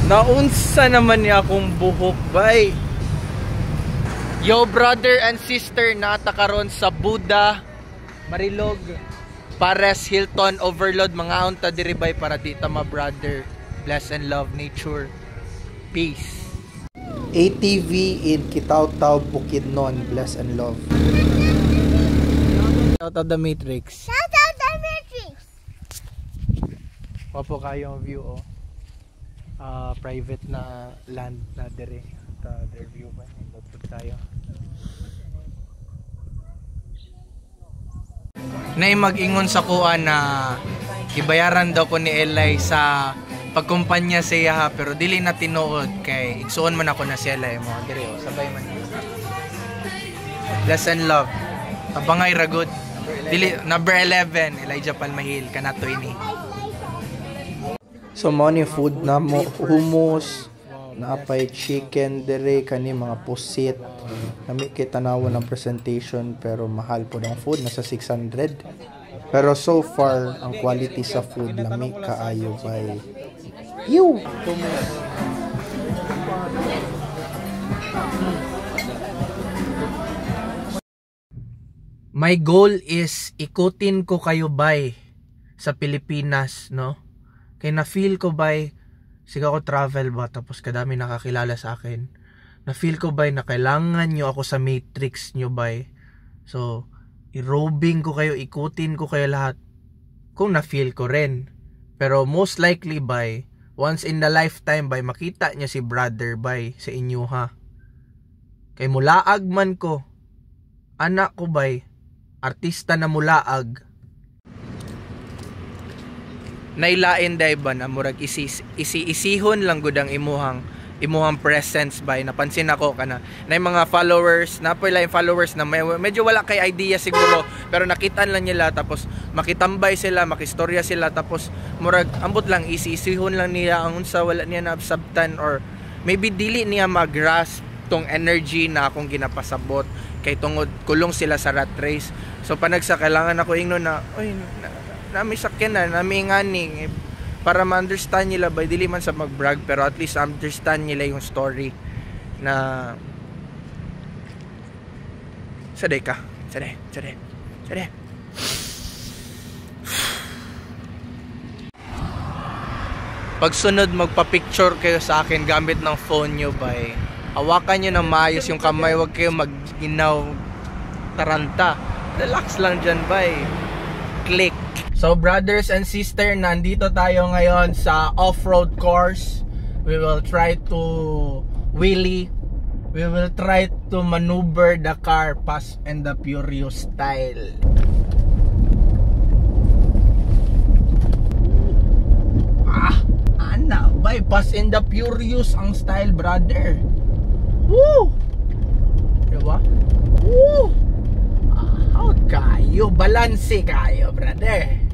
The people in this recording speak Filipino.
Naunsa naman niya akong buhok, bay. Yo, brother and sister, natakaron sa Buddha, Marilog, Pares, Hilton, Overload, mga unta diri bay para dita ma brother. Bless and love nature. Peace. ATV in Kitaw-Taw, Bukidnon. Bless and love. Shout out the Matrix. Shout out the Matrix. Wapo kayong view, oh. Private na land na dire. Their view ba? Tutod tayo. Nay mag-ingon sa kuan na ibayaran daw ko ni Elay sa pagkumpanya siya, pero dili na tinuod kay igsuon man ako na si Elay mo dire, oh, sabay man. Bless and love. Abangay ragod. Dili number 11 Elijah Palmahil kanato ini. So money food na mo, hummus, naapay chicken dire, kani mga pusit. Nami kay tanawon ang presentation pero mahal po ang food, nasa 600. Pero so far ang quality sa food lami kaayo bay. You. My goal is ikutin ko kayo bay sa Pilipinas, no? Kaya na-feel ko bay, siga ko travel ba, tapos kadami nakakilala sa akin. Na-feel ko bay na kailangan nyo ako sa matrix nyo bay. So, i-robing ko kayo, ikutin ko kayo lahat. Kung na-feel ko rin. Pero most likely bay, once in the lifetime bay, makita nyo si brother bay sa inyo ha. Kay mulaag man ko, anak ko bay, artista na mulaag. Nailain day ba na murag isihon lang gud ang imuhang presence bay. Napansin ako kana na mga followers, na pala yung followers na medyo wala kay idea siguro, pero nakitaan lang nila, tapos makitambay sila, makistorya sila, tapos murag ambot lang isihon lang niya ang unsa, wala niya naabsabtan, or maybe dili niya mag-grasp tong energy na akong ginapasabot kay tungod kulong sila sa rat race. So panagsa kailangan ako ingnon na oy nami sakyan na, nami nganing para ma-understand nila ba, dili man sa mag-brag, pero at least understand nila yung story na saday ka, saday pagsunod magpa-picture kayo sa akin gamit ng phone nyo bay, hawakan nyo ng maayos yung kamay, wag kayo mag-ginaw taranta, relax lang dyan bay, click. So brothers and sister, nandito tayo ngayon sa off-road course. We will try to wheelie. We will try to maneuver the car Fast and the Furious style. Ana, bay, Fast and the Furious ang style, brother. Woo! Diba? Woo! How kayo? Balanse kayo, brother.